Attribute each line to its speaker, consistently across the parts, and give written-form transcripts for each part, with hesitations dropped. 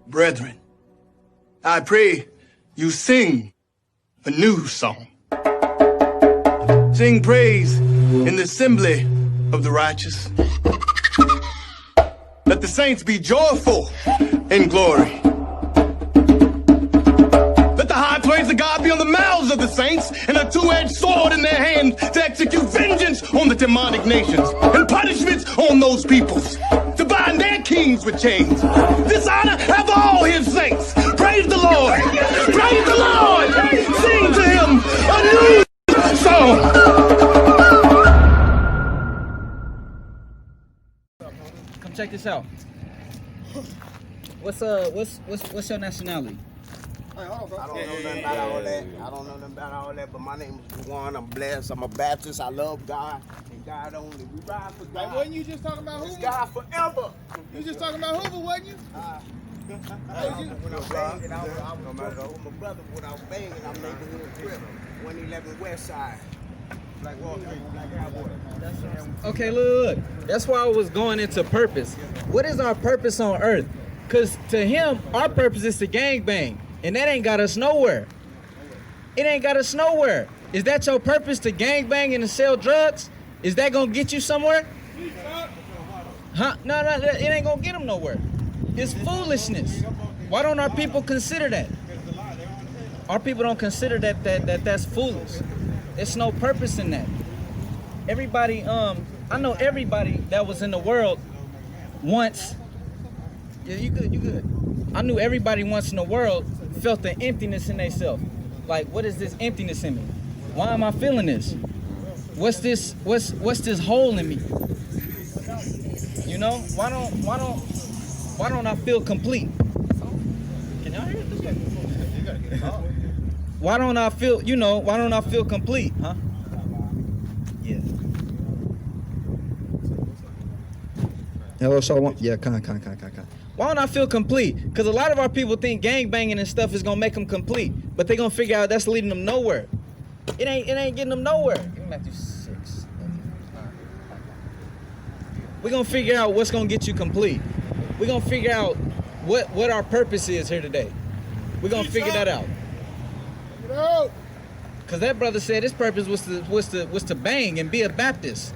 Speaker 1: Brethren, I pray you sing a new song. Sing praise in the assembly of the righteous. Let the saints be joyful in glory. Let the high praise of God be on the mouths of the saints and a two-edged sword in their hand to execute vengeance on the demonic nations and punishments on those peoples, to bind their kings with chains. This honor have all his saints. Praise the Lord. Praise the Lord. Sing to him a new song.
Speaker 2: Come check this out. What's your nationality?
Speaker 3: I don't know nothing about all that. I don't know nothing about all that, but my name is Juan. I'm blessed. I'm a Baptist. I love God and God only. We ride for God.
Speaker 4: Hey, wasn't you just talking about
Speaker 3: It's
Speaker 4: Hoover?
Speaker 3: God forever.
Speaker 4: You just talking about Hoover, wasn't you?
Speaker 3: When I was banging, I was with my brother when I was banging. I'm neighborhood crib, 111 West Side. Black Wall Street, Black Cowboy.
Speaker 2: Okay, look. That's why I was going into purpose. What is our purpose on earth? Because to him, our purpose is to gangbang. And that ain't got us nowhere. It ain't got us nowhere. Is that your purpose, to gangbang and to sell drugs? Is that going to get you somewhere? Huh? No, it ain't going to get them nowhere. It's foolishness. Why don't our people consider that? Our people don't consider that's foolish. There's no purpose in that. Everybody, I know everybody that was in the world once. Yeah, you good. I knew everybody once in the world felt the emptiness in themselves. Like, what is this emptiness in me? Why am I feeling this? What's this hole in me? You know, why don't I feel complete? Can y'all hear this? Why don't I feel complete, huh? Yeah. Hello, so yeah, con. Why don't I feel complete? Because a lot of our people think gangbanging and stuff is gonna make them complete, but they gonna figure out that's leading them nowhere. It ain't getting them nowhere. Give me Matthew 6. We're gonna figure out what's gonna get you complete. We're gonna figure out what our purpose is here today. We're gonna figure that out. Cause that brother said his purpose was to bang and be a Baptist.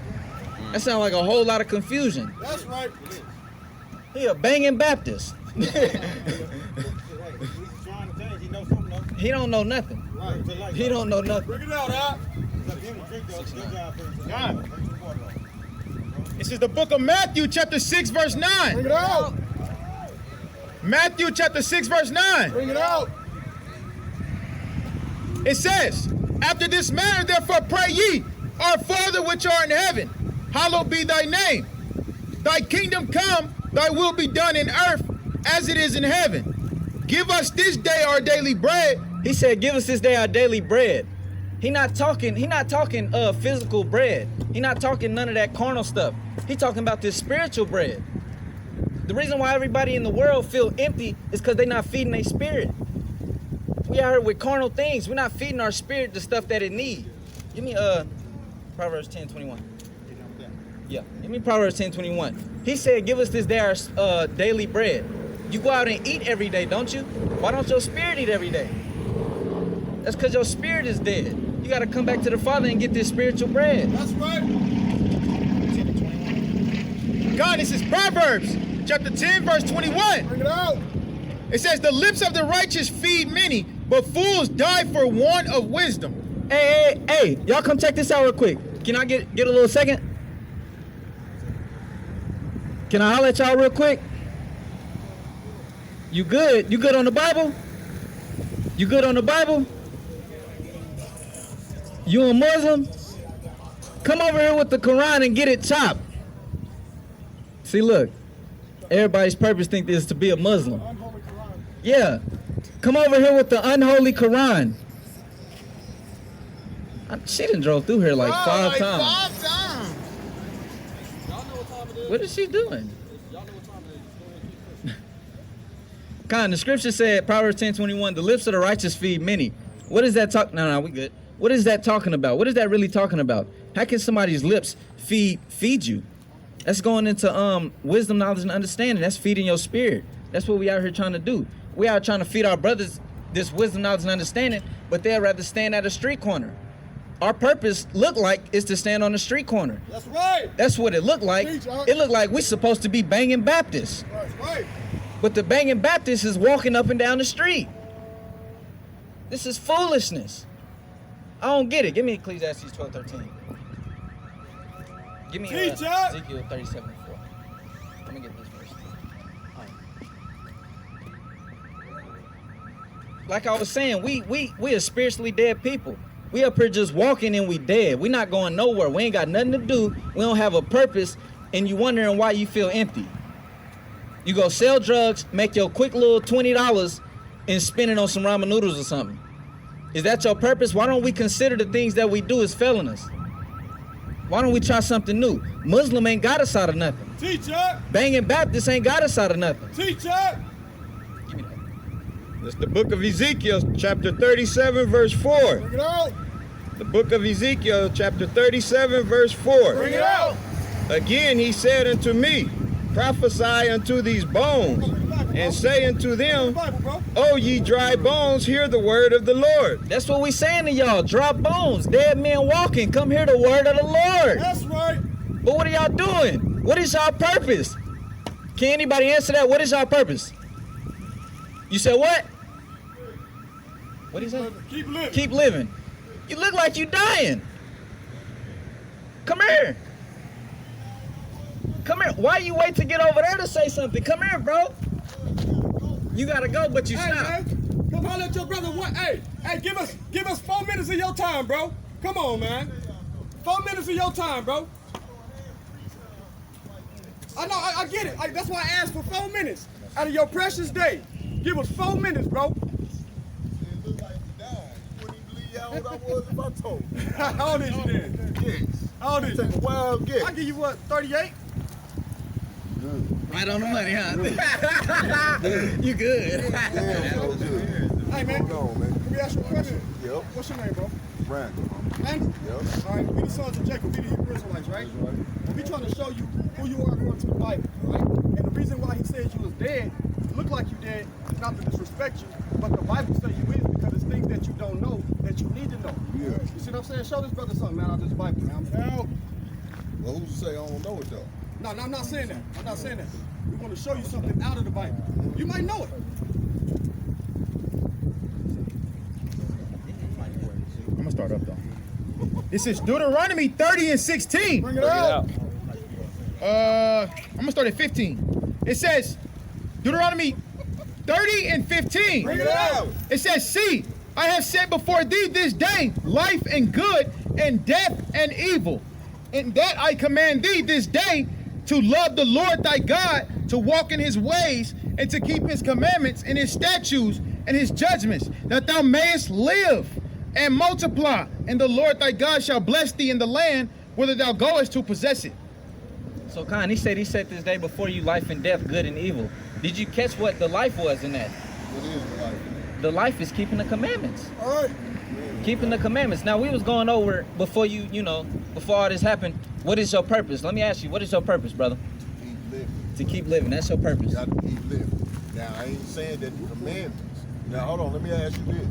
Speaker 2: That sounds like a whole lot of confusion.
Speaker 4: That's right.
Speaker 2: He a banging Baptist. He don't know nothing. He don't know nothing.
Speaker 4: Bring it out, huh? This is the book of Matthew, chapter 6, verse 9. Bring it out. Matthew, chapter 6, verse 9. Bring it out. It says, after this manner, therefore, pray ye, our Father which art in heaven, hallowed be thy name. Thy kingdom come, thy will be done in earth as it is in heaven. Give us this day our daily bread. He said, give us this day our daily bread. He not talking physical bread. He not talking none of that carnal stuff. He talking about this spiritual bread. The reason why everybody in the world feel empty is because they not feeding their spirit. We out here with carnal things. We're not feeding our spirit the stuff that it needs. Give me Proverbs 10:21. Yeah, give me Proverbs 10:21. He said, give us this day our daily bread. You go out and eat every day, don't you? Why don't your spirit eat every day? That's because your spirit is dead. You got to come back to the Father and get this spiritual bread. That's right. God, this is Proverbs chapter 10, verse 21. Bring it out. It says, the lips of the righteous feed many, but fools die for want of wisdom.
Speaker 2: Hey, y'all come check this out real quick. Can I get a little second? Can I holler at y'all real quick? You good? You good on the Bible? You good on the Bible? You a Muslim? Come over here with the Quran and get it chopped. See, look. Everybody's purpose think this is to be a Muslim. Yeah. Come over here with the unholy Quran. She done drove through here like five times. What is she doing? Con, the scripture said, Proverbs 10:21, the lips of the righteous feed many. What is that talking? No, we good. What is that talking about? What is that really talking about? How can somebody's lips feed you? That's going into wisdom, knowledge, and understanding. That's feeding your spirit. That's what we out here trying to do. We out trying to feed our brothers this wisdom, knowledge, and understanding, but they'd rather stand at a street corner. Our purpose look like is to stand on the street corner.
Speaker 5: That's right.
Speaker 2: That's what it looked like. It looked like we supposed to be banging Baptists.
Speaker 5: That's right.
Speaker 2: But the banging Baptist is walking up and down the street. This is foolishness. I don't get it. Give me Ecclesiastes 12:13. Give me Ezekiel 37:4. Let me get this verse. Like I was saying, we are spiritually dead people. We up here just walking and we dead. We not going nowhere. We ain't got nothing to do. We don't have a purpose, and you wondering why you feel empty. You go sell drugs, make your quick little $20 and spend it on some ramen noodles or something. Is that your purpose? Why don't we consider the things that we do as felonies? Why don't we try something new? Muslim ain't got us out of nothing.
Speaker 5: Teacher!
Speaker 2: Banging Baptist ain't got us out of nothing.
Speaker 5: Teacher!
Speaker 2: Give me that.
Speaker 4: It's the book of Ezekiel, chapter 37, verse 4.
Speaker 5: Bring it out!
Speaker 4: The book of Ezekiel, chapter 37, verse 4.
Speaker 5: Bring it out!
Speaker 4: Again he said unto me, prophesy unto these bones, and say unto them, O ye dry bones, hear the word of the Lord.
Speaker 2: That's what we saying to y'all. Drop bones. Dead men walking. Come hear the word of the Lord.
Speaker 5: That's right.
Speaker 2: But what are y'all doing? What is y'all purpose? Can anybody answer that? What is y'all purpose? You said what? What is that?
Speaker 5: Keep living.
Speaker 2: Keep living. You look like you dying. Come here. Come here. Why you wait to get over there to say something? Come here, bro. You gotta go, but you
Speaker 5: Hey,
Speaker 2: stop.
Speaker 5: man. Come holler at your brother. What? Hey, give us 4 minutes of your time, bro. Come on, man. 4 minutes of your time, bro. I know, I get it. That's why I asked for 4 minutes out of your precious day. Give us 4 minutes, bro.
Speaker 3: It looked like you died. You wouldn't even believe how old I was if I told you.
Speaker 5: How old is you then?
Speaker 3: Yes.
Speaker 5: How old is you?
Speaker 3: Take a wild guess.
Speaker 5: I give you what, 38?
Speaker 2: Right on the money, huh? You good.
Speaker 3: Damn, so good.
Speaker 5: Hey, man.
Speaker 3: Hold on, man.
Speaker 5: Let me ask you a question.
Speaker 3: Yep.
Speaker 5: What's your name, bro?
Speaker 3: Randall.
Speaker 5: Andy?
Speaker 3: Yep.
Speaker 5: All right, we the sons of Jacob, we the Hebrew Israelites, right? We trying to show you who you are according to the Bible, right? And the reason why he says you was dead, look like you dead, is not to disrespect you, but the Bible says you is because it's things that you don't know that you need to know.
Speaker 3: Yeah.
Speaker 5: You see what I'm saying? Show this brother something, man, out of this Bible, man.
Speaker 3: Well, who's to say I don't know it, though?
Speaker 5: No, I'm not saying that. I'm not saying that. We want to show you something out of the Bible. You might know it.
Speaker 4: I'm gonna start up though. This is Deuteronomy 30 and 16.
Speaker 5: Bring it out.
Speaker 4: I'm gonna start at 15. It says, Deuteronomy 30 and 15.
Speaker 5: Bring it out.
Speaker 4: It says, see, I have set before thee this day life and good, and death and evil. And that I command thee this day to love the Lord thy God, to walk in his ways, and to keep his commandments and his statutes and his judgments, that thou mayest live and multiply, and the Lord thy God shall bless thee in the land whither thou goest to possess it.
Speaker 2: So Khan, he said he set this day before you life and death, good and evil. Did you catch what the life was in that?
Speaker 3: What is the life?
Speaker 2: The life is keeping the commandments.
Speaker 5: All right.
Speaker 2: Keeping the commandments. Now, we was going over before before all this happened, what is your purpose? Let me ask you, what is your purpose, brother?
Speaker 3: Keep living.
Speaker 2: To keep living. That's your purpose.
Speaker 3: You got to keep living. Now, I ain't saying that the commandments. Now, hold on. Let me ask you this.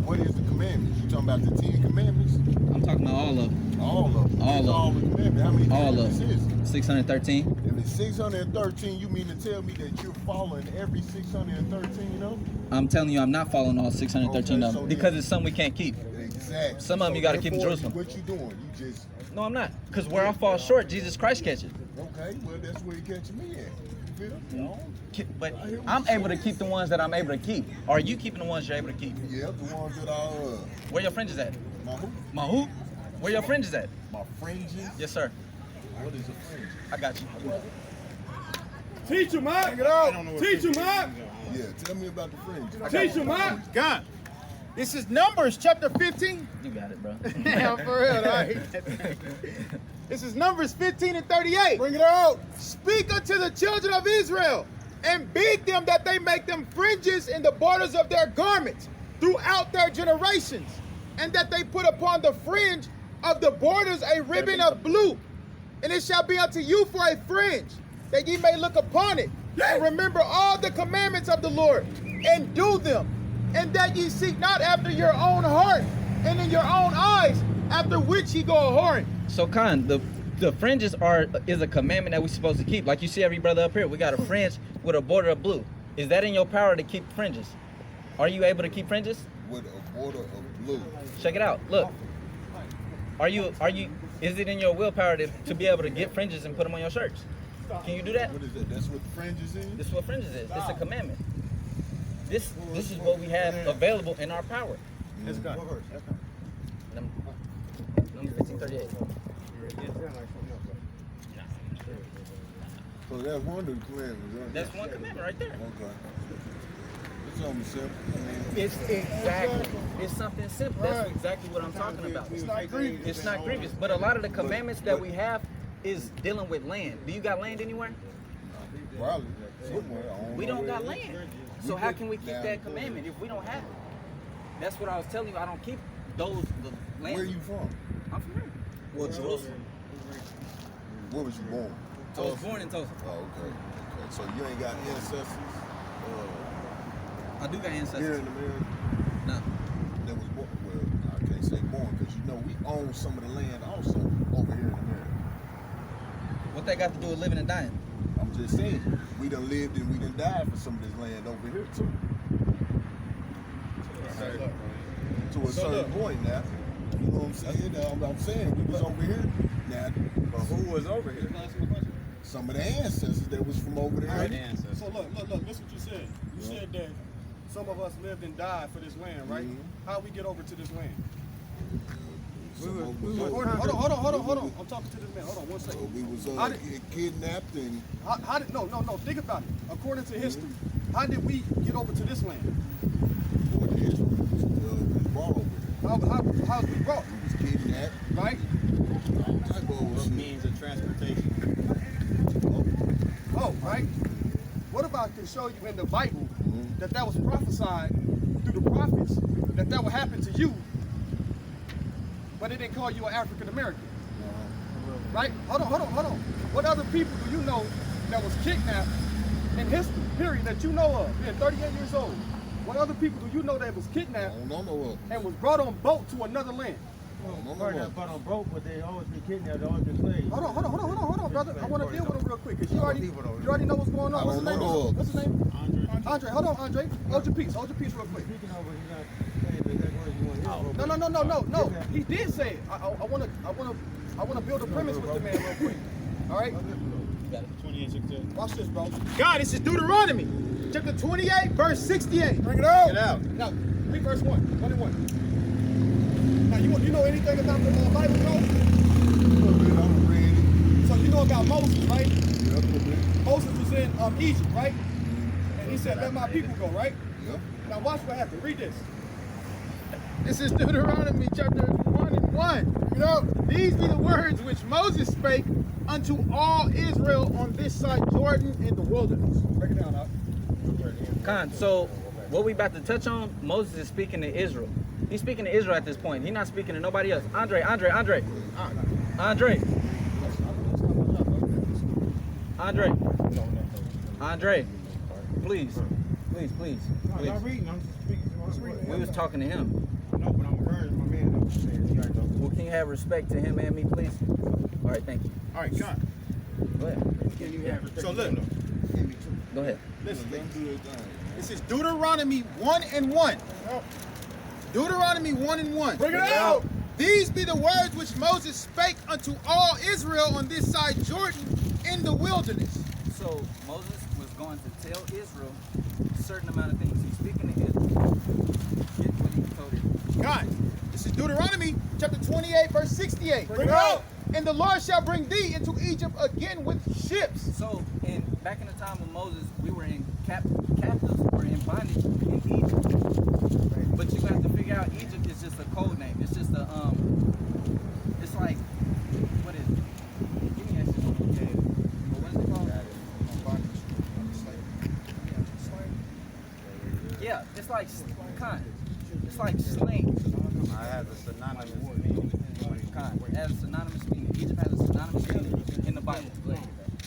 Speaker 3: What is the commandments? You talking about the 10 commandments?
Speaker 2: I'm talking about all of them.
Speaker 3: All of them.
Speaker 2: All
Speaker 3: It's
Speaker 2: of
Speaker 3: all the commandments. How many
Speaker 2: All
Speaker 3: commandments
Speaker 2: of
Speaker 3: is
Speaker 2: them.
Speaker 3: it?
Speaker 2: 613.
Speaker 3: If it's 613, you mean to tell me that you're following every 613 of them?
Speaker 2: I'm telling you, I'm not following all 613
Speaker 3: Okay,
Speaker 2: of
Speaker 3: so
Speaker 2: them because it's something we can't keep.
Speaker 3: Exactly.
Speaker 2: Some of them you gotta keep in
Speaker 3: therefore,
Speaker 2: Jerusalem.
Speaker 3: What you doing? You just,
Speaker 2: No, I'm not. Because where I fall short, Jesus Christ catches.
Speaker 3: okay, well, that's where you catching me at. You feel? No?
Speaker 2: But I'm able to keep the ones that I'm able to keep. Are you keeping the ones you're able to keep?
Speaker 3: Yeah, the ones that are,
Speaker 2: Where your fringes at?
Speaker 3: my who?
Speaker 2: My who? Where your fringes at?
Speaker 3: My fringes?
Speaker 2: Yes, sir.
Speaker 3: What is a fringe?
Speaker 2: I got you.
Speaker 5: Teach him, man. Bring it out. Teach him, man.
Speaker 3: Yeah, tell me about the fringes.
Speaker 5: Teach him, man.
Speaker 4: God. This is Numbers chapter 15.
Speaker 2: You got it, bro.
Speaker 4: Yeah, for real, right? This is Numbers 15 and 38.
Speaker 5: Bring it out.
Speaker 4: Speak unto the children of Israel, and bid them that they make them fringes in the borders of their garments throughout their generations, and that they put upon the fringe of the borders a ribbon of blue, and it shall be unto you for a fringe, that ye may look upon it, And remember all the commandments of the Lord, and do them, and that ye seek not after your own heart, and in your own eyes, after which ye go a-whoring.
Speaker 2: So Khan, the fringes is a commandment that we're supposed to keep. Like you see every brother up here, we got a fringe with a border of blue. Is that in your power to keep fringes? Are you able to keep fringes?
Speaker 6: With a border of blue.
Speaker 2: Check it out. Look. Is it in your willpower to be able to get fringes and put them on your shirts? Can you do that?
Speaker 6: What is that? That's what the fringes is?
Speaker 2: This is what fringes is. It's a commandment. This is what we have available in our power.
Speaker 5: Let's go.
Speaker 2: Number 1538.
Speaker 6: So that's one of the commandments, right?
Speaker 2: That's one commandment right there.
Speaker 6: Okay. It's something simple.
Speaker 2: It's something simple. That's exactly what I'm talking about.
Speaker 5: It's not grievous.
Speaker 2: It's not grievous. But a lot of the commandments that we have is dealing with land. Do you got land anywhere?
Speaker 6: Probably. Somewhere.
Speaker 2: We don't got land. So how can we keep that commandment if we don't have it? That's what I was telling you. I don't keep the land.
Speaker 6: Where are you from?
Speaker 2: I'm from here.
Speaker 6: What Jerusalem? Where was you born?
Speaker 2: I was born in Tulsa.
Speaker 6: Oh, okay. So you ain't got ancestors?
Speaker 2: I do got
Speaker 6: Here
Speaker 2: ancestors.
Speaker 6: in America?
Speaker 2: No.
Speaker 6: That was born, well, I can't say born because you know we own some of the land also over here in America.
Speaker 2: What that got to do with living and dying?
Speaker 6: I'm just saying, we done lived and we done died for some of this land over here too. To a certain point now. You know what I'm saying? I'm saying we was over here. Now,
Speaker 3: But who was over here?
Speaker 6: some of the ancestors that was from over there.
Speaker 5: So look, listen what you said. You said that some of us lived and died for this land, right? How we get over to this land? Hold on. I'm talking to this man. Hold on one second.
Speaker 6: We was
Speaker 5: How did-
Speaker 6: kidnapped and
Speaker 5: How did, no, think about it. According to history, how did we get over to this land?
Speaker 6: brought to Israel. Was brought over here.
Speaker 5: How was we brought,
Speaker 6: We was kidnapped.
Speaker 5: right?
Speaker 6: All type of shit.
Speaker 3: Means of transportation.
Speaker 5: Oh, right? What if I can show you in the Bible that was prophesied through the prophets that would happen to you, but it didn't call you an African American? Right? Hold on. What other people do you know that was kidnapped in history, period, that you know of? Being 38 years old. What other people do you know that was
Speaker 6: I
Speaker 5: kidnapped
Speaker 6: don't know of.
Speaker 5: and was brought on boat to another land?
Speaker 6: I don't know
Speaker 7: Probably
Speaker 6: of.
Speaker 7: not brought on broke, but they always been kidnapped, they always been slaves.
Speaker 5: Hold on, brother. I want to deal with him real quick, because you already know what's going on.
Speaker 6: I
Speaker 5: What's his
Speaker 6: don't
Speaker 5: name?
Speaker 6: know.
Speaker 5: What's his name? Andre. Hold on, Andre. Hold your peace real quick.
Speaker 7: Speaking over, he's not saying the exact words you want to hear.
Speaker 5: No. He did say it. I want to build a premise with the man real quick. All right.
Speaker 3: 28:16.
Speaker 5: Watch this, bro.
Speaker 4: God, this is Deuteronomy, chapter 28, verse 68.
Speaker 5: Bring it out.
Speaker 3: Get out.
Speaker 5: Now, read verse 1. 1 and 1. Now, you know anything about the Bible, bro?
Speaker 6: A little bit, I'm ready.
Speaker 5: So you know about Moses, right?
Speaker 6: Yep, a little bit.
Speaker 5: Moses was in Egypt, right? And he said, "Let my people go," right?
Speaker 6: Yep.
Speaker 5: Now watch what happened. Read this.
Speaker 4: This is Deuteronomy chapter 1 and 1. You know, these be the words which Moses spake unto all Israel on this side Jordan in the wilderness.
Speaker 5: Break it down, out.
Speaker 2: Khan, so what we about to touch on, Moses is speaking to Israel. He's speaking to Israel at this point. He's not speaking to nobody else. Andre. Please.
Speaker 7: I'm reading, I'm just speaking to my
Speaker 2: We was talking to him.
Speaker 7: No, but I'm encouraging my man.
Speaker 2: Well, can you have respect to him and me, please? All right, thank you.
Speaker 5: All right, God.
Speaker 2: Go ahead.
Speaker 5: So look,
Speaker 2: Go ahead.
Speaker 5: listen.
Speaker 6: Let him do his thing.
Speaker 4: This is Deuteronomy 1 and 1. Deuteronomy 1 and 1.
Speaker 5: Bring it out.
Speaker 4: These be the words which Moses spake unto all Israel on this side Jordan in the wilderness.
Speaker 2: So Moses was going to tell Israel a certain amount of things. He's speaking to Israel. Get what he told Israel.
Speaker 4: God, this is Deuteronomy chapter 28, verse 68.
Speaker 5: Bring it out.
Speaker 4: And the Lord shall bring thee into Egypt again with ships.
Speaker 2: So, back in the time of Moses, we were in captives, or in bondage in Egypt. But you have to figure out Egypt is just a code name. It's just a it's like, what is it? Give me that shit. What is it called? Yeah, it's like it's like slang.
Speaker 3: I have a synonymous meaning.
Speaker 2: It has a synonymous meaning. Egypt has a synonymous meaning in the Bible.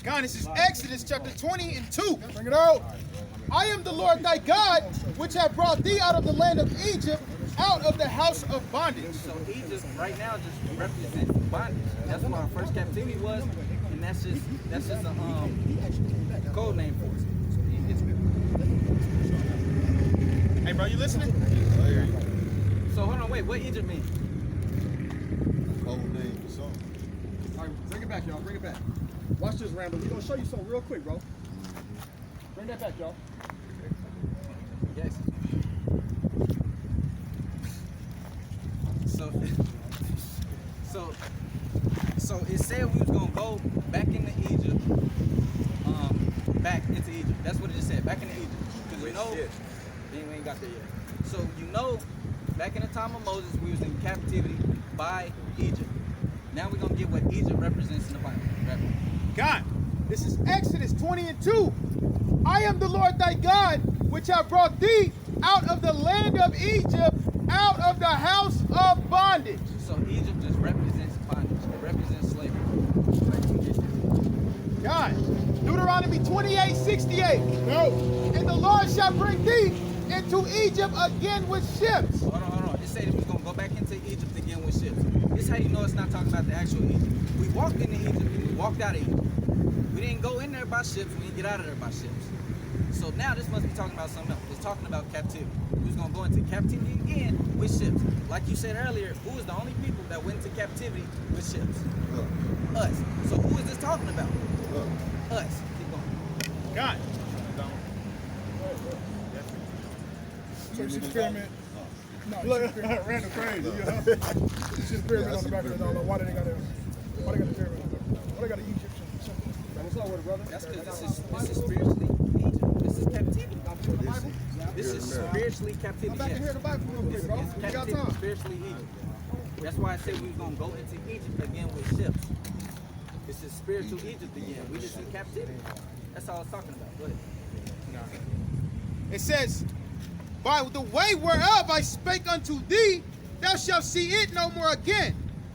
Speaker 4: God, this is Exodus chapter 20 and 2.
Speaker 5: Bring it out.
Speaker 4: I am the Lord thy God, which have brought thee out of the land of Egypt, out of the house of bondage.
Speaker 2: So Egypt right now just represents bondage. That's what our first captivity was, and that's just a code name for it.
Speaker 4: Hey, bro, you listening?
Speaker 2: So hold on, wait, what Egypt mean?
Speaker 6: Whole name or something.
Speaker 5: All right, bring it back, y'all. Bring it back. Watch this, Randall. We're going to show you something real quick, bro. Bring that back, y'all.
Speaker 2: Yes. So it said we was gonna go back into Egypt, back into Egypt. That's what it just said, back into Egypt. Because we know, we ain't got there yet. So you know, back in the time of Moses, we was in captivity by Egypt. Now we're gonna get what Egypt represents in the Bible.
Speaker 4: God, this is Exodus 20 and 2. I am the Lord thy God, which have brought thee out of the land of Egypt, out of the house of bondage.
Speaker 2: So Egypt just represents bondage. It represents slavery.
Speaker 4: God, Deuteronomy 28:68. No. And the Lord shall bring thee into Egypt again with ships.
Speaker 2: Hold on. It said we was gonna go back into Egypt again with ships. This is how you know it's not talking about the actual Egypt. We walked into Egypt and we walked out of Egypt. We didn't go in there by ships. We didn't get out of there by ships. So now this must be talking about something else. It's talking about captivity. We was gonna go into captivity again with ships. Like you said earlier, who was the only people that went into captivity with ships? Us. So who is this talking about? Us. Keep going.
Speaker 4: God.
Speaker 5: Church experiment. No, look, Randall crazy. You know? It's just pyramid on the back of the dollar. Why they got the pyramid on the back? Why they got the Egyptian symbol? What's up with it, brother?
Speaker 2: That's because this is spiritually Egypt. This is captivity. This is spiritually captivity.
Speaker 5: Come back and hear the Bible real quick, bro.
Speaker 2: It's
Speaker 5: You got
Speaker 2: captivity,
Speaker 5: time.
Speaker 2: spiritually Egypt. That's why I said we was gonna go into Egypt again with ships. This is spiritual Egypt again. We just in captivity. That's all I was talking about. Go ahead.
Speaker 4: It says, by the way whereof I spake unto thee, thou shalt see it no more again.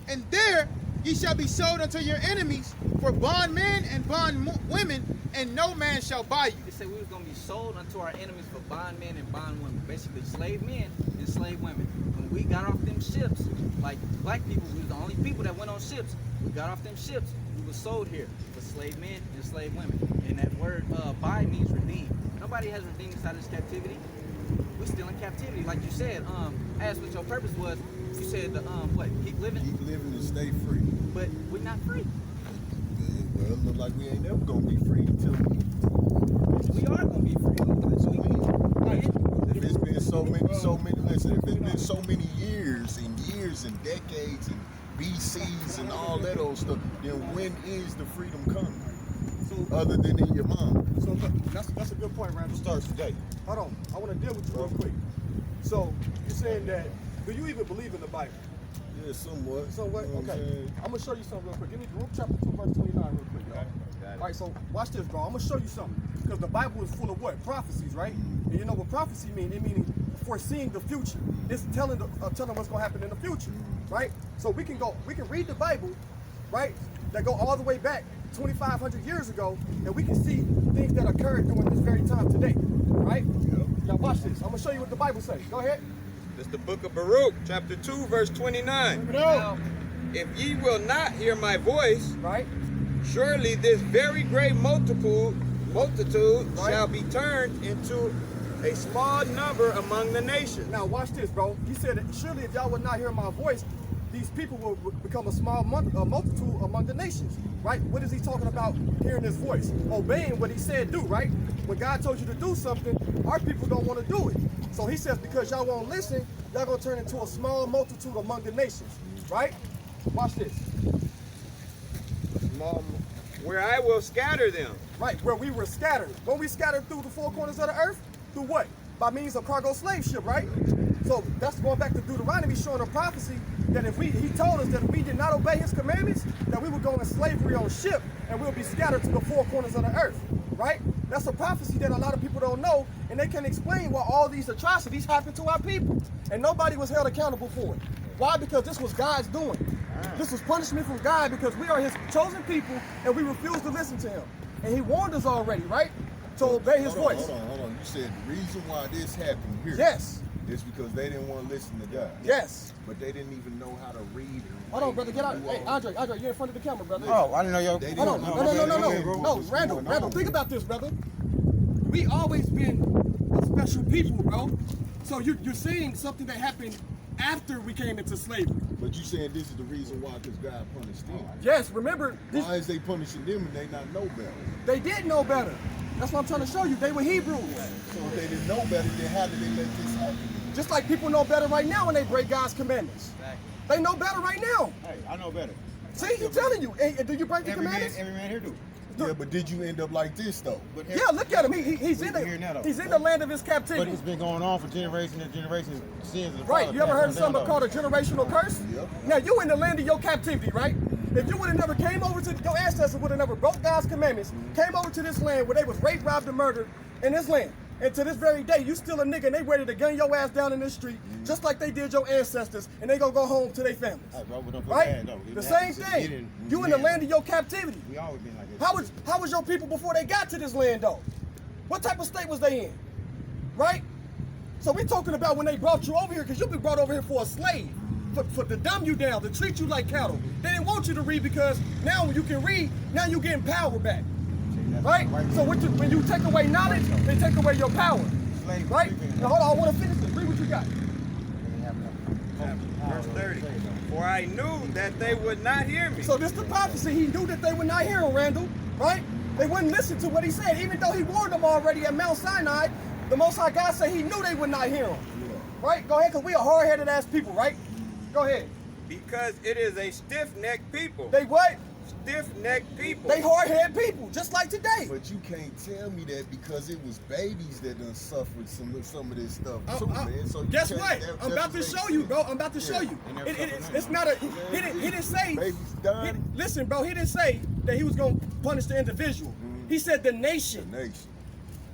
Speaker 4: And there ye shall be sold unto your enemies for bondmen and bondwomen, and no man shall buy you.
Speaker 2: It said we was gonna be sold unto our enemies for bondmen and bondwomen, basically slave men and slave women. When we got off them ships, like black people, we was the only people that went on ships. We got off them ships, we were sold here for slave men and slave women. And that word buy means redeem. Nobody has redeemed us out of this captivity. We're still in captivity, like you said. I asked what your purpose was. You said what? Keep living.
Speaker 6: Keep living and stay free.
Speaker 2: But we're not free.
Speaker 6: Well, it look like we ain't never gonna be free until
Speaker 2: We are gonna be free.
Speaker 6: if it's been so many, listen, if it's been so many years and decades and BCs and all that old stuff, then when is the freedom coming? Other than in your mind.
Speaker 5: So that's a good point, Randall.
Speaker 6: Starts today.
Speaker 5: Hold on. I want to deal with you real quick. So you're saying that, do you even believe in the Bible?
Speaker 6: Yeah, somewhat.
Speaker 5: Somewhat?
Speaker 6: You know what I'm
Speaker 5: Okay.
Speaker 6: saying?
Speaker 5: I'm going to show you something real quick. Give me Luke chapter 2, verse 29 real quick, y'all. All right, so watch this, bro. I'm going to show you something. Because the Bible is full of what? Prophecies, right? And you know what prophecy means? It means foreseeing the future. It's telling what's going to happen in the future, right? So we can read the Bible, right? That go all the way back 2,500 years ago, and we can see things that occurred during this very time today, right?
Speaker 6: Yep.
Speaker 5: Now watch this. I'm going to show you what the Bible says. Go ahead.
Speaker 8: It's the book of Baruch, chapter 2, verse 29.
Speaker 5: Now,
Speaker 8: If ye will not hear my voice,
Speaker 5: right?
Speaker 8: surely this very great multitude
Speaker 5: Right.
Speaker 8: shall be turned into a small number among the nations.
Speaker 5: Now watch this, bro. He said that surely if y'all would not hear my voice, these people will become a small multitude among the nations, right? What is he talking about hearing his voice? Obeying what he said do, right? When God told you to do something, our people don't want to do it. So he says because y'all won't listen, y'all going to turn into a small multitude among the nations, right? Watch this.
Speaker 8: Where I will scatter them.
Speaker 5: Right, where we were scattered. When we scattered through the four corners of the earth, through what? By means of cargo slave ship, right? So that's going back to Deuteronomy, showing a prophecy that if he told us that if we did not obey his commandments, that we would go in slavery on ship and we'll be scattered to the four corners of the earth, right? That's a prophecy that a lot of people don't know, and they can explain why all these atrocities happened to our people, and nobody was held accountable for it. Why? Because this was God's doing. This was punishment from God because we are his chosen people and we refuse to listen to him. And he warned us already, right? To obey his voice.
Speaker 6: Hold on. You said the reason why this happened here
Speaker 5: Yes.
Speaker 6: is because they didn't want to listen to God.
Speaker 5: Yes.
Speaker 6: But they didn't even know how to read and
Speaker 5: Hold on, brother, get out. Hey, Andre, you're in front of the camera, brother.
Speaker 8: Oh, I didn't know y'all.
Speaker 6: They
Speaker 5: Hold on.
Speaker 6: didn't
Speaker 5: No, Randall, think about this, brother. We always been a special people, bro. So you're seeing something that happened after we came into slavery.
Speaker 6: But you saying this is the reason why, because God punished them.
Speaker 5: Yes, remember,
Speaker 6: Why is they punishing them and they not know better?
Speaker 5: they did know better. That's what I'm trying to show you. They were Hebrews.
Speaker 6: So if they didn't know better, then how did they let this happen?
Speaker 5: Just like people know better right now when they break God's commandments. They know better right now.
Speaker 8: Hey, I know better.
Speaker 5: See, he's telling you. Hey, do you break the commandments?
Speaker 8: Every man here do.
Speaker 6: Yeah, but did you end up like this though?
Speaker 8: But
Speaker 5: Yeah, look at him. He's in the land of his
Speaker 8: But
Speaker 5: captivity.
Speaker 8: it's been going on for generation and generation. Sins of the
Speaker 5: Right,
Speaker 8: father
Speaker 5: you ever
Speaker 8: passed
Speaker 5: heard
Speaker 8: on
Speaker 5: of
Speaker 8: down
Speaker 5: something called a generational curse?
Speaker 6: Yep.
Speaker 5: Now, you in the land of your captivity, right? If you would have never came over to, your ancestors would have never broke God's commandments, came over to this land where they was raped, robbed, and murdered in this land. And to this very day, you still a nigga and they ready to gun your ass down in this street, just like they did your ancestors, and they gonna go home to their families.
Speaker 8: Hey, bro, we don't feel
Speaker 5: Right?
Speaker 8: bad, though.
Speaker 5: The same thing. You in the land of your captivity.
Speaker 8: We always been like this.
Speaker 5: How was your people before they got to this land though? What type of state was they in? Right? So we talking about when they brought you over here, because you've been brought over here for a slave, for to dumb you down, to treat you like cattle. They didn't want you to read because now when you can read, now you're getting power back. Right? So when you take away knowledge, they take away your power. Right? Now hold on, I want to finish this. Read what you got.
Speaker 8: Verse 30. For I knew that they would not hear me.
Speaker 5: So this is the prophecy. He knew that they would not hear him, Randall. Right? They wouldn't listen to what he said. Even though he warned them already at Mount Sinai, the Most High God said he knew they would not hear him. Right? Go ahead, because we are hard-headed ass people, right? Go ahead.
Speaker 8: Because it is a stiff-necked people.
Speaker 5: They what?
Speaker 8: Stiff-necked people.
Speaker 5: They hard-headed people, just like today.
Speaker 6: But you can't tell me that because it was babies that done suffered some of this stuff too, man. So
Speaker 5: Guess what? I'm about to show you, bro. I'm about to show you. It's not a. He didn't say.
Speaker 6: Babies done.
Speaker 5: Listen, bro. He didn't say that he was gonna punish the individual. He said the nation.
Speaker 6: The nation.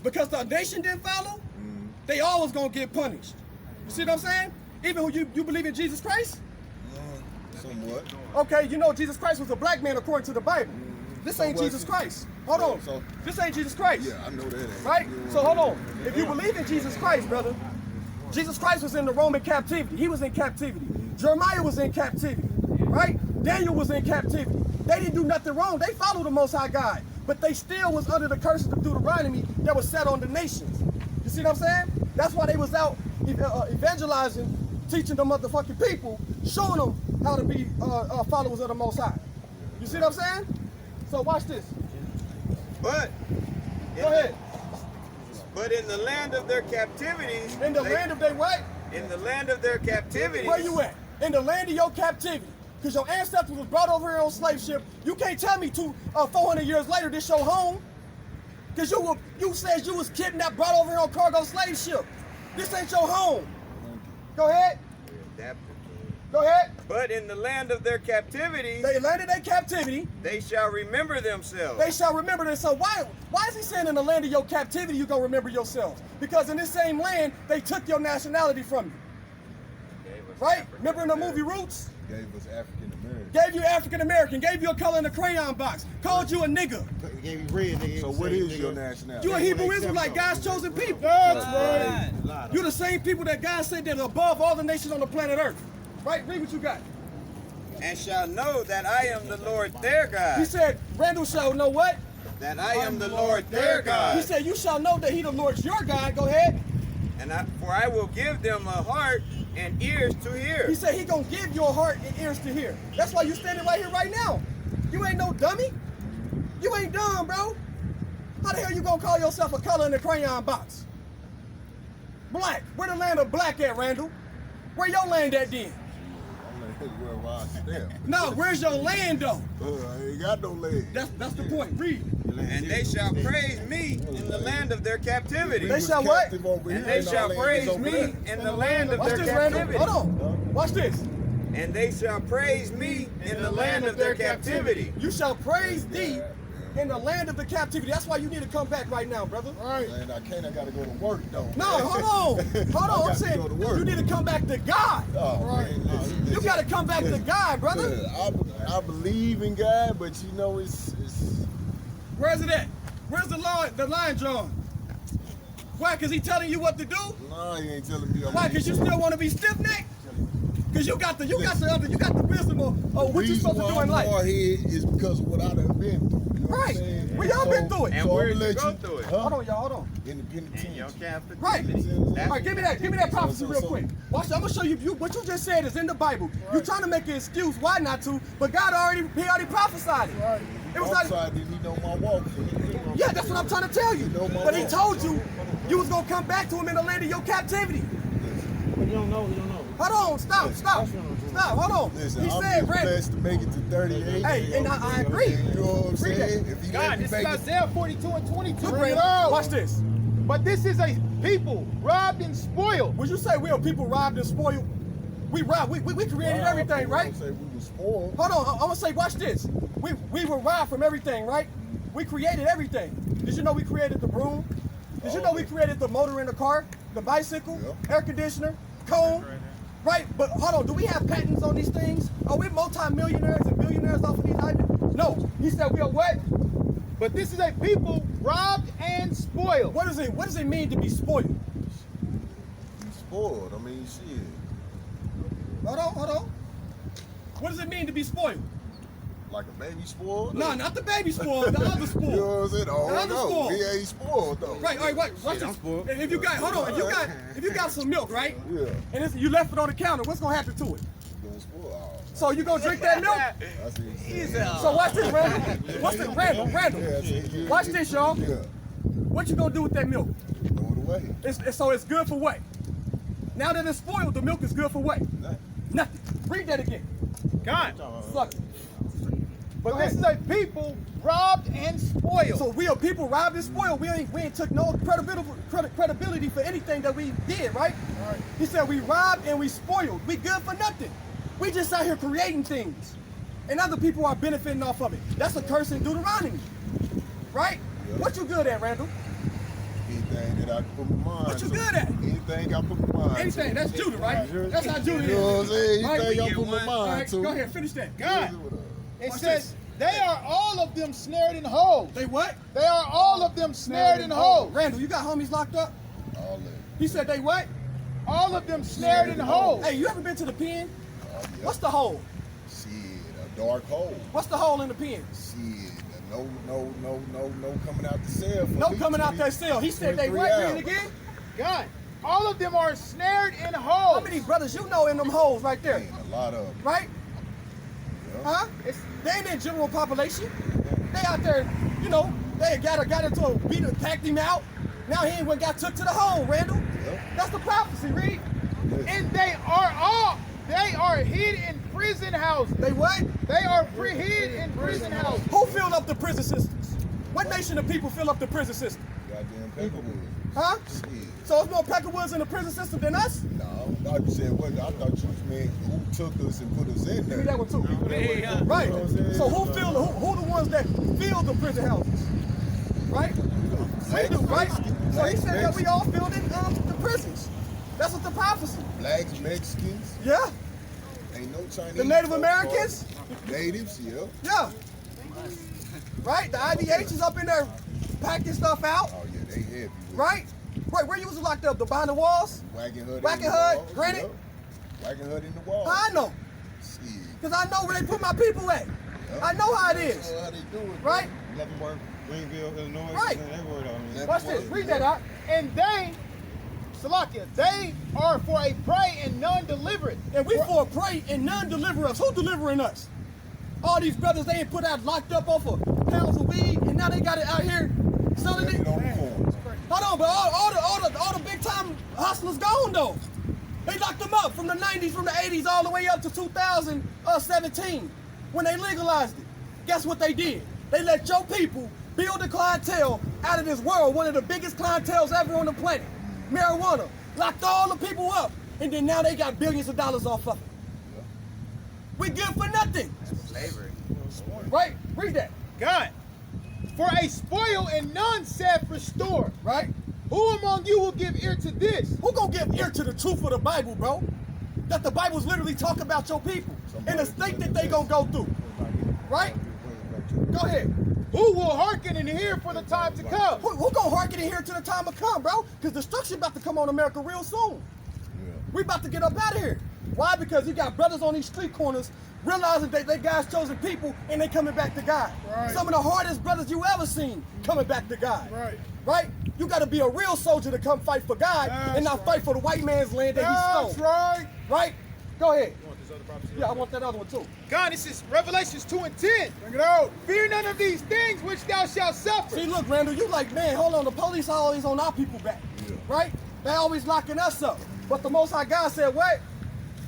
Speaker 5: Because the nation didn't follow, they all was gonna get punished. You see what I'm saying? Even who you believe in Jesus Christ?
Speaker 6: Somewhat.
Speaker 5: Okay, you know Jesus Christ was a black man according to the Bible. This ain't Jesus Christ. Hold on.
Speaker 6: So-
Speaker 5: This ain't Jesus Christ.
Speaker 6: Yeah, I know that. Ain't.
Speaker 5: Right? So hold on. If you believe in Jesus Christ, brother, Jesus Christ was in the Roman captivity. He was in captivity. Jeremiah was in captivity. Right? Daniel was in captivity. They didn't do nothing wrong. They followed the Most High God. But they still was under the curses of Deuteronomy that was set on the nations. You see what I'm saying? That's why they was out evangelizing, teaching the motherfucking people, showing them how to be followers of the Most High. You see what I'm saying? So watch this.
Speaker 8: But
Speaker 5: Go ahead.
Speaker 8: But in the land of their captivities,
Speaker 5: In the land of their what?
Speaker 8: in the land of their captivities,
Speaker 5: Where you at? In the land of your captivity. Because your ancestors was brought over here on slave ship. You can't tell me 400 years later this your home. Because you said you was kidnapped, brought over here on cargo slave ship. This ain't your home. Go ahead. Go ahead.
Speaker 8: But in the land of their captivities,
Speaker 5: They landed their captivity.
Speaker 8: they shall remember themselves.
Speaker 5: They shall remember this. So why is he saying in the land of your captivity you gonna remember yourselves? Because in this same land they took your nationality from you. Right? Remember in the movie Roots?
Speaker 6: Gave us African American.
Speaker 5: Gave you African American, gave you a color in the crayon box, called you a nigga.
Speaker 8: Gave you red, nigga.
Speaker 6: So what is your nationality?
Speaker 5: You a Hebrew Israelite, God's chosen people.
Speaker 8: That's right.
Speaker 5: You're the same people that God said that are above all the nations on the planet Earth. Right? Read what you got.
Speaker 8: And shall know that I am the Lord their
Speaker 5: He
Speaker 8: God.
Speaker 5: said, Randall shall know what?
Speaker 8: That I am the Lord their
Speaker 5: He
Speaker 8: God.
Speaker 5: said, you shall know that he the Lord's your God. Go ahead.
Speaker 8: For I will give them a heart and ears to hear.
Speaker 5: He said he gonna give you a heart and ears to hear. That's why you standing right here right now. You ain't no dummy. You ain't dumb, bro. How the hell you gonna call yourself a color in the crayon box? Black. Where the land of black at, Randall? Where your land at then?
Speaker 6: Where I step.
Speaker 5: No, where's your land though?
Speaker 6: I ain't got no leg.
Speaker 5: That's the point. Read.
Speaker 8: And they shall praise me in the land of their captivity.
Speaker 5: They shall what?
Speaker 8: And they shall praise me in the land of
Speaker 5: Watch
Speaker 8: their
Speaker 5: this, Randall.
Speaker 8: captivity.
Speaker 5: Hold on. Watch this.
Speaker 8: And they shall praise me in the land of their captivity.
Speaker 5: You shall praise thee in the land of the captivity. That's why you need to come back right now, brother.
Speaker 6: Right. And I gotta go to work though.
Speaker 5: No, hold on. Hold on. I'm saying
Speaker 6: go to work.
Speaker 5: you need to come back to God.
Speaker 6: Oh, man, listen,
Speaker 5: You got to come back to God, brother.
Speaker 6: I believe in God, but you know it's
Speaker 5: Where is it at? Where's the line drawn? Why? Because he telling you what to do?
Speaker 6: No, he ain't telling me.
Speaker 5: Why? Because you still want to be stiff-necked? Because you got the wisdom of what you supposed to do in life.
Speaker 6: The reason why I'm hard head is because of what I done been through. You know what I'm
Speaker 5: Right.
Speaker 6: saying?
Speaker 5: We all been through it.
Speaker 8: And where you go through it?
Speaker 5: Hold on, y'all. Hold on.
Speaker 6: Independent
Speaker 8: In your
Speaker 6: teams.
Speaker 8: Catholic
Speaker 5: Right.
Speaker 8: religion.
Speaker 5: All right, give me that prophecy real quick. Watch that. I'm gonna show you what you just said is in the Bible. You trying to make an excuse why not to, but God already prophesied it. It was like,
Speaker 6: Outside, didn't he know my walk?
Speaker 5: yeah, that's what I'm trying to tell you. But he told you you was gonna come back to him in the land of your captivity.
Speaker 7: But you don't know.
Speaker 5: Hold on, stop, hold on.
Speaker 6: Listen,
Speaker 5: He
Speaker 6: I'm
Speaker 5: said,
Speaker 6: just blessed to make it to 38.
Speaker 5: Hey, and I agree.
Speaker 6: You know what I'm
Speaker 5: Read that.
Speaker 6: saying? If he
Speaker 4: God,
Speaker 6: let me
Speaker 4: this is
Speaker 6: make it,
Speaker 4: Isaiah 42 and 22.
Speaker 5: Look,
Speaker 4: Read
Speaker 5: Brandon,
Speaker 4: it all.
Speaker 5: watch this.
Speaker 4: But this is a people robbed and spoiled.
Speaker 5: When you say we are people robbed and spoiled, we robbed. We created everything, right?
Speaker 6: Say we were spoiled.
Speaker 5: Hold on, I'm gonna say, watch this. We were robbed from everything, right? We created everything. Did you know we created the broom? Did you know we created the motor in the car, the bicycle, air conditioner, comb? Right? But hold on, do we have patents on these things? Are we multi-millionaires and billionaires off of these items? No. He said we are what?
Speaker 4: But this is a people robbed and spoiled.
Speaker 5: What does it mean to be spoiled?
Speaker 6: You spoiled. I mean, shit.
Speaker 5: Hold on. What does it mean to be spoiled?
Speaker 6: Like a baby spoiled?
Speaker 5: No, not the baby spoiled, the other spoiled.
Speaker 6: You know what I'm saying? Oh,
Speaker 5: The other
Speaker 6: no.
Speaker 5: spoiled.
Speaker 6: He ain't spoiled, though.
Speaker 5: Right, all right, watch this. If you got, hold on, if you got some milk, right?
Speaker 6: Yeah.
Speaker 5: And you left it on the counter, what's gonna happen to it?
Speaker 6: You gonna spoil. Oh,
Speaker 5: So you gonna drink that milk?
Speaker 6: I see what you're saying.
Speaker 5: So watch this, Randall. What's this, Randall?
Speaker 6: Yeah.
Speaker 5: Watch this, y'all.
Speaker 6: Yeah.
Speaker 5: What you gonna do with that milk?
Speaker 6: Throw it away.
Speaker 5: So it's good for what? Now that it's spoiled, the milk is good for what? Nothing. Read that again.
Speaker 4: God.
Speaker 5: Suck it.
Speaker 4: But
Speaker 5: Go
Speaker 4: this is a people robbed and spoiled.
Speaker 5: So we are people robbed and spoiled. We ain't took no credibility for anything that we did, right? He said we robbed and we spoiled. We good for nothing. We just out here creating things. And other people are benefiting off of it. That's a curse in Deuteronomy. Right?
Speaker 6: Yeah.
Speaker 5: What you good at, Randall?
Speaker 6: Anything that I can put my mind
Speaker 5: What you
Speaker 6: to.
Speaker 5: good at?
Speaker 6: Anything I put my mind to.
Speaker 5: Anything. That's Judah, right? That's how Judah is.
Speaker 6: You know what I'm saying?
Speaker 5: Right?
Speaker 6: Anything I put my
Speaker 5: All
Speaker 6: mind
Speaker 5: right,
Speaker 6: to.
Speaker 5: go ahead, finish that.
Speaker 4: God. It
Speaker 5: Watch
Speaker 4: says,
Speaker 5: this.
Speaker 4: they are all of them snared in holes.
Speaker 5: They what?
Speaker 4: They are all of them snared in holes.
Speaker 5: Randall, you got homies locked up?
Speaker 6: All that.
Speaker 5: He said they what?
Speaker 4: All of them snared in holes.
Speaker 5: Hey, you ever been to the pen?
Speaker 6: Oh, yeah.
Speaker 5: What's the hole?
Speaker 6: Shit, a dark hole.
Speaker 5: What's the hole in the pen?
Speaker 6: Shit, no coming out the cell. For
Speaker 5: No
Speaker 6: me,
Speaker 5: coming out
Speaker 6: 20
Speaker 5: that cell. He said they
Speaker 6: 23
Speaker 5: what? Read
Speaker 6: hours.
Speaker 5: it again?
Speaker 4: God, all of them are snared in
Speaker 5: How
Speaker 4: holes.
Speaker 5: many brothers you know in them holes right there?
Speaker 6: Man, a lot of them.
Speaker 5: Right?
Speaker 6: Yeah.
Speaker 5: Huh? They ain't in general population. They out there, you know, they got into a beat and packed him out. Now he ain't went got took to the hole, Randall.
Speaker 6: Yeah.
Speaker 5: That's the prophecy, read.
Speaker 4: And they are hid in prison houses.
Speaker 5: They what?
Speaker 4: They are hid in prison houses.
Speaker 5: Who filled up the prison systems? What nation of people fill up the prison system?
Speaker 6: Goddamn Peckerwood.
Speaker 5: Huh?
Speaker 6: Shit.
Speaker 5: So there's more Peckerwoods in the prison system than us?
Speaker 6: No, I thought you said what? I thought you meant who took us and put us in there.
Speaker 5: Give me that one too.
Speaker 6: You
Speaker 5: Right.
Speaker 6: know what I'm saying?
Speaker 5: So who the ones that fill the prison houses? Right? We do, right? So he said that we all filled in the prisons. That's what the prophecy.
Speaker 6: Blacks, Mexicans,
Speaker 5: Yeah.
Speaker 6: ain't no Chinese.
Speaker 5: The Native
Speaker 6: folk,
Speaker 5: Americans?
Speaker 6: Natives, yeah.
Speaker 5: Yeah. Right? The IDH is up in there packing stuff out.
Speaker 6: Oh yeah, they heavy. with
Speaker 5: Right? Right, where you was locked up? The behind the walls?
Speaker 6: Wagon hood.
Speaker 5: Wagon
Speaker 6: in the
Speaker 5: hood,
Speaker 6: wall,
Speaker 5: granite?
Speaker 6: yeah. Wagon hood in the wall.
Speaker 5: I know.
Speaker 6: Shit.
Speaker 5: Because I know where they put my people at. I know how it is.
Speaker 6: Know how they do it,
Speaker 5: Right?
Speaker 7: Leavenworth, Greenville, Illinois.
Speaker 5: Right.
Speaker 7: Everywhere though.
Speaker 5: Watch this. Read that out.
Speaker 4: And they, Salakia, they are for a prey and none deliver it.
Speaker 5: And we for a prey and none deliver us. Who delivering us? All these brothers they ain't put out locked up off of pounds of weed, and now they got it out here selling
Speaker 6: Stand
Speaker 5: it.
Speaker 6: on the corners.
Speaker 5: Hold on, but all the big time hustlers gone though. They locked them up from the 90s, from the 80s, all the way up to 2017 when they legalized it. Guess what they did? They let your people build a clientele out of this world, one of the biggest clienteles ever on the planet. Marijuana. Locked all the people up, and then now they got billions of dollars off of it. We good for nothing.
Speaker 8: Slavery.
Speaker 5: Right? Read that.
Speaker 4: God, for a spoil and none saith restore.
Speaker 5: Right?
Speaker 4: Who among you will give ear to this?
Speaker 5: Who gonna give ear to the truth of the Bible, bro? That the Bible's literally talk about your people and the state that they gonna go through. Right? Go ahead.
Speaker 4: Who will hearken and hear for the time to come?
Speaker 5: Who gonna hearken and hear to the time to come, bro? Because destruction about to come on America real soon. We about to get up out of here. Why? Because you got brothers on these street corners realizing that they God's chosen people and they coming back to God.
Speaker 4: Right.
Speaker 5: Some of the hardest brothers you ever seen coming back to God.
Speaker 4: Right.
Speaker 5: Right? You got to be a real soldier to come fight for God and not fight for the white man's land that he
Speaker 4: That's
Speaker 5: stole.
Speaker 4: right.
Speaker 5: Right? Go ahead.
Speaker 7: You want this other prophecy?
Speaker 5: Yeah, I want that other one too.
Speaker 4: God, this is Revelations 2 and 10. Bring it out. Fear none of these things which thou shalt suffer.
Speaker 5: See, look, Randall, you like, man, hold on, the police are always on our people back. Right? They always locking us up. But the Most High God said, what?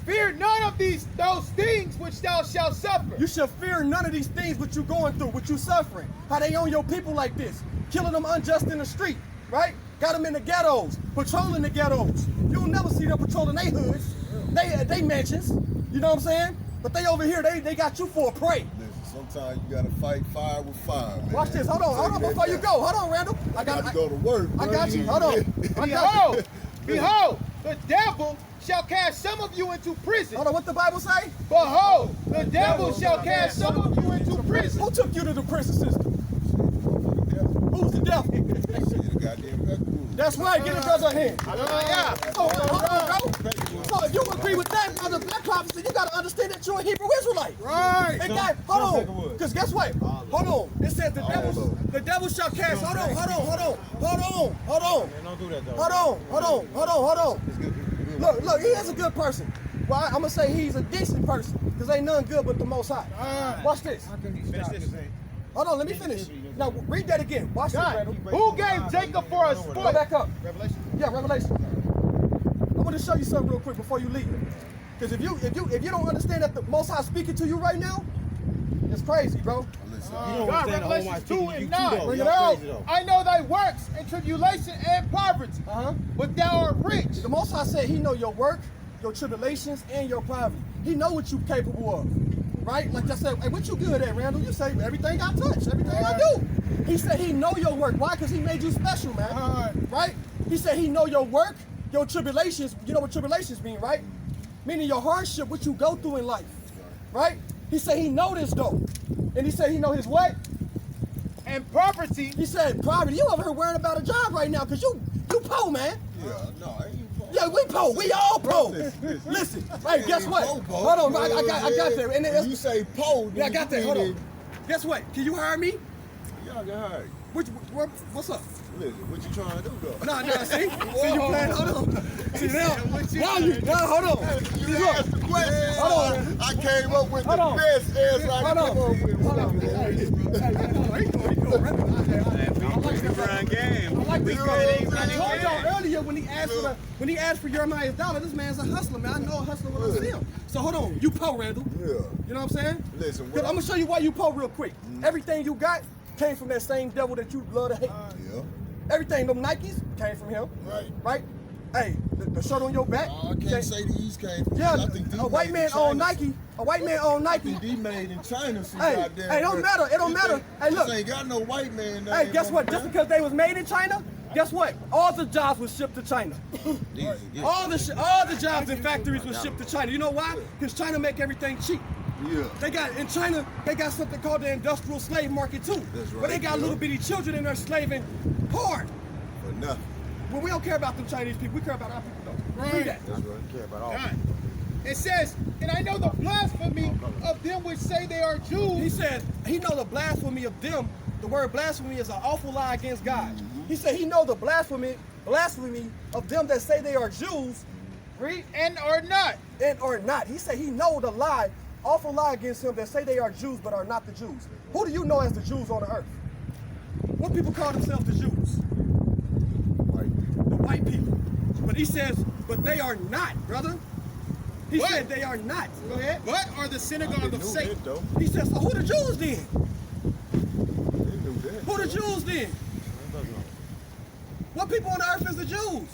Speaker 4: Fear none of those things which thou shalt suffer.
Speaker 5: You should fear none of these things what you going through, what you suffering. How they on your people like this. Killing them unjust in the street, right? Got them in the ghettos, patrolling the ghettos. You'll never see them patrolling their hoods, they mansions. You know what I'm saying? But they over here, they got you for a prey.
Speaker 6: Listen, sometimes you gotta fight fire with fire, man.
Speaker 5: Watch this, hold on before you go. Hold on, Randall.
Speaker 6: I gotta go to work.
Speaker 5: I
Speaker 6: bro.
Speaker 5: got you, hold on. I got
Speaker 4: Behold,
Speaker 5: you.
Speaker 4: behold, the devil shall cast some of you into prison.
Speaker 5: Hold on, what the Bible say?
Speaker 4: Behold, the devil shall cast some of you into prison.
Speaker 5: Who took you to the prison system? Who's the devil?
Speaker 6: The goddamn pepper.
Speaker 5: That's right, get it brother a hand.
Speaker 4: Yeah.
Speaker 5: So, hold on, bro. So if you agree with that, brother, that prophecy, you gotta understand that you're a Hebrew Israelite.
Speaker 4: Right.
Speaker 5: And God, hold on, because guess what? Hold on. It says the devil shall cast. Hold on.
Speaker 7: Man, don't do that though.
Speaker 5: Hold on. Look, he is a good person. Well, I'm gonna say he's a decent person, because ain't none good but the Most High. Watch this.
Speaker 7: Finish this.
Speaker 5: Hold on, let me finish. Now read that again. Watch this,
Speaker 4: God,
Speaker 5: Randall.
Speaker 4: who gave Jacob for a
Speaker 5: Go
Speaker 4: sport?
Speaker 5: back up.
Speaker 7: Revelation.
Speaker 5: Yeah, Revelation. I want to show you something real quick before you leave. Because if you don't understand that the Most High speaking to you right now, it's crazy, bro.
Speaker 6: Listen,
Speaker 7: You don't
Speaker 4: God,
Speaker 7: understand the whole
Speaker 4: Revelations
Speaker 7: wide
Speaker 4: 2
Speaker 7: thing.
Speaker 4: and
Speaker 7: You
Speaker 4: 9.
Speaker 7: too, though.
Speaker 5: Bring it
Speaker 7: Y'all
Speaker 5: out.
Speaker 7: crazy, though.
Speaker 4: I know thy works and tribulation and poverty, but thou art rich.
Speaker 5: The Most High said he know your work, your tribulations, and your poverty. He know what you capable of, right? Like I said, hey, what you good at, Randall? You say everything I touch, everything I do. He said he know your work. Why? Because he made you special, man. Right? He said he know your work, your tribulations. You know what tribulations mean, right? Meaning your hardship, what you go through in life, right? He said he know this though, and he said he know his what?
Speaker 4: And poverty.
Speaker 5: He said poverty. You over here worrying about a job right now because you poor, man.
Speaker 6: yeah, no, I ain't poor.
Speaker 5: Yeah, we poor. We all poor.
Speaker 6: Listen.
Speaker 5: Listen, hey, guess what?
Speaker 6: Poor, poor.
Speaker 5: Hold on, I got that. And
Speaker 6: When you say poor,
Speaker 5: yeah, I got that. Hold on. Guess what? Can you hire me?
Speaker 6: Y'all get hired.
Speaker 5: What's up?
Speaker 6: Listen, what you trying to do though?
Speaker 5: Nah, see you playing. Hold on. See now, hold on. See,
Speaker 6: You asked the
Speaker 5: look.
Speaker 6: question.
Speaker 5: Hold on.
Speaker 6: I came up with
Speaker 5: Hold
Speaker 6: the
Speaker 5: on.
Speaker 6: best answer I
Speaker 5: Hold
Speaker 6: could
Speaker 5: on.
Speaker 6: come up with.
Speaker 5: Hold on. I like this guy. I told y'all earlier when he asked for Jeremiah's dollar, this man's a hustler, man. I know a hustler when I see him. So hold on, you poor, Randall.
Speaker 6: Yeah.
Speaker 5: You know what I'm saying?
Speaker 6: Listen,
Speaker 5: I'm gonna show you why you poor real quick. Everything you got came from that same devil that you love to hate.
Speaker 6: Yeah.
Speaker 5: Everything, them Nikes came from him.
Speaker 6: Right.
Speaker 5: Right? Hey, the shirt on your back.
Speaker 6: I can't say these came from
Speaker 5: Yeah,
Speaker 6: I think these
Speaker 5: a white
Speaker 6: made
Speaker 5: man
Speaker 6: in China.
Speaker 5: owned Nike. A white man owned
Speaker 6: I
Speaker 5: Nike.
Speaker 6: think these made in China. Some
Speaker 5: Hey,
Speaker 6: goddamn
Speaker 5: it don't
Speaker 6: work.
Speaker 5: matter. It don't matter. Hey, look.
Speaker 6: This ain't got no white man.
Speaker 5: Hey, guess what? Just because they was made in China, guess what? All the jobs was shipped to China. All the jobs and factories was shipped to China. You know why? Because China make everything cheap.
Speaker 6: Yeah.
Speaker 5: In China, they got something called the industrial slave market too.
Speaker 6: That's right,
Speaker 5: Where they got
Speaker 6: yeah.
Speaker 5: little bitty children in there slaving hard.
Speaker 6: For nothing.
Speaker 5: Well, we don't care about them Chinese people. We care about our people though. Read that.
Speaker 6: That's right. Care about all.
Speaker 4: God. It says, and I know the blasphemy of them which say they are Jews.
Speaker 5: He said he know the blasphemy of them. The word blasphemy is an awful lie against God. He said he know the blasphemy of them that say they are Jews. Read.
Speaker 4: And are not.
Speaker 5: And or not. He said he know the lie, awful lie against him that say they are Jews but are not the Jews. Who do you know as the Jews on the earth? What people call themselves the Jews? The white people. But he says, but they are not, brother. He
Speaker 4: What?
Speaker 5: said they are not.
Speaker 4: Go ahead. But are the synagogue of Satan.
Speaker 6: Though.
Speaker 5: He says, so who the Jews then?
Speaker 6: They knew that.
Speaker 5: Who the Jews then? What people on the earth is the Jews?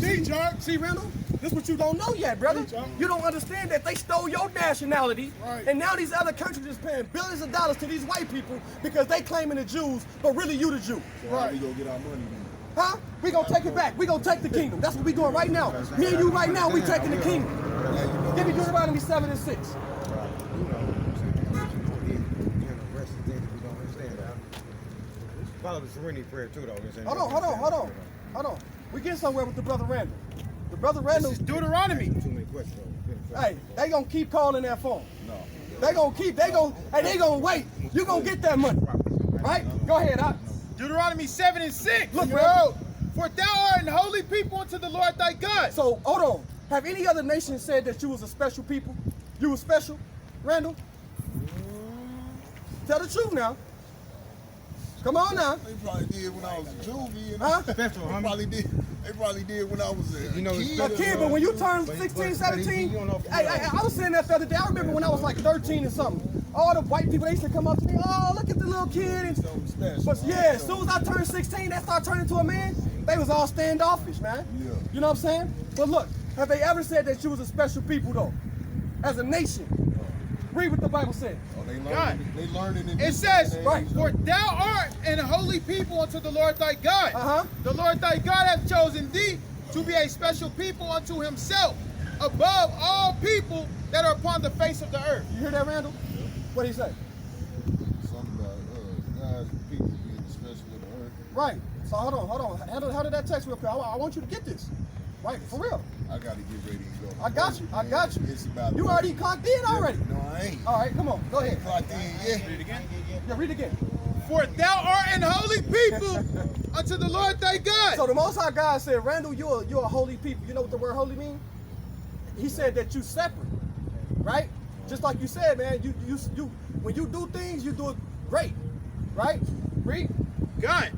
Speaker 4: See, Jerk.
Speaker 5: See, Randall? This is what you don't know yet, brother. You don't understand that they stole your nationality, and now these other countries is paying billions of dollars to these white people because they claiming the Jews, but really you the Jew.
Speaker 6: So how we gonna get our money then?
Speaker 5: Huh? We gonna take it back. We gonna take the kingdom. That's what we doing right now. Me and you right now, we taking the kingdom. Give me Deuteronomy 7 and 6.
Speaker 7: follow the serenity prayer too, though.
Speaker 5: Hold on. We get somewhere with the brother Randall. The brother Randall.
Speaker 4: This is Deuteronomy.
Speaker 7: Too many questions.
Speaker 5: Hey, they gonna keep calling that phone.
Speaker 6: No.
Speaker 5: They gonna wait. You gonna get that money, right? Go ahead,
Speaker 4: Deuteronomy 7:6.
Speaker 5: Look,
Speaker 4: bro. For thou art an holy people unto the Lord thy God.
Speaker 5: So hold on. Have any other nation said that you was a special people? You was special, Randall? Tell the truth now. Come on now.
Speaker 6: They probably did when I was a juvie. You know?
Speaker 5: Huh?
Speaker 7: Special,
Speaker 6: They probably did when I was a kid.
Speaker 5: A kid, but when you turn 16, 17, I was saying that the other day. I remember when I was like 13 or something. All the white people, they used to come up to me, oh, look at the little kid. And, but yeah, as soon as I turned 16, they started turning into a man. They was all standoffish, man.
Speaker 6: Yeah.
Speaker 5: You know what I'm saying? But look, have they ever said that you was a special people, though? As a nation? Read what the Bible says.
Speaker 6: Oh, they
Speaker 4: God.
Speaker 6: learning in
Speaker 4: It says,
Speaker 5: Right.
Speaker 4: for thou art an holy people unto the Lord thy God.
Speaker 5: Uh-huh.
Speaker 4: The Lord thy God hath chosen thee to be a special people unto himself, above all people that are upon the face of the earth.
Speaker 5: You hear that, Randall? What did he say?
Speaker 6: something about God's people being special in the earth.
Speaker 5: Right. So hold on. Handle that text real quick. I want you to get this. Right, for real.
Speaker 6: I gotta get ready to go.
Speaker 5: I got you.
Speaker 6: It's about
Speaker 5: You already clocked in already.
Speaker 6: No, I ain't.
Speaker 5: All right, come on. Go ahead.
Speaker 6: Clocked in, yeah.
Speaker 4: Read it again.
Speaker 5: Yeah, read again.
Speaker 4: For thou art an holy people unto the Lord thy God.
Speaker 5: So the Most High God said, Randall, you're a holy people. You know what the word holy means? He said that you separate, right? Just like you said, man. You when you do things, you do it great, right? Read.
Speaker 4: God,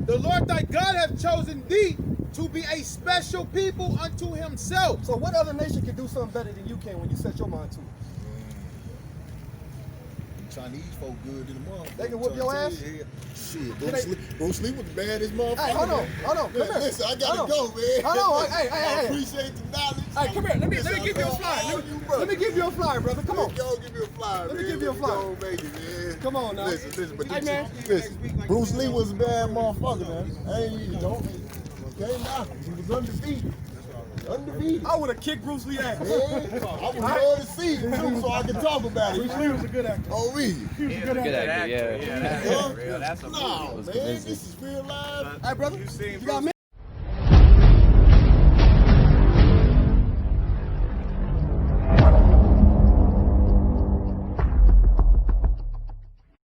Speaker 4: the Lord thy God hath chosen thee to be a special people unto himself.
Speaker 5: So what other nation can do something better than you can when you set your mind to it?
Speaker 6: Chinese folk good in the motherfucker.
Speaker 5: They can whoop your ass?
Speaker 6: Shit, Bruce Lee was the baddest motherfucker.
Speaker 5: Hey, hold on. Come here.
Speaker 6: Listen, I gotta
Speaker 5: Hold
Speaker 6: go,
Speaker 5: on.
Speaker 6: man.
Speaker 5: Hold on. Hey.
Speaker 6: I appreciate the knowledge.
Speaker 5: Hey, come here. Let me give you a flyer. Let me give you a flyer, brother. Come on.
Speaker 6: Yo, give me a flyer,
Speaker 5: Let me
Speaker 6: man.
Speaker 5: give you a flyer.
Speaker 6: Go make it, man.
Speaker 5: Come on now.
Speaker 6: Listen, but
Speaker 5: Hey, man.
Speaker 6: listen, Bruce Lee was a bad motherfucker, man. I ain't even don't. Came out. He was undefeated. Undefeated.
Speaker 5: I would have kicked Bruce Lee ass.
Speaker 6: Yeah, I would love to see it too, so I can talk about it.
Speaker 5: Bruce Lee was a good actor.
Speaker 6: Oh, really?
Speaker 5: He was a good actor.
Speaker 9: Yeah.
Speaker 6: Huh?
Speaker 8: That's a
Speaker 6: No, man, this is real life.
Speaker 5: Hey, brother. You got me?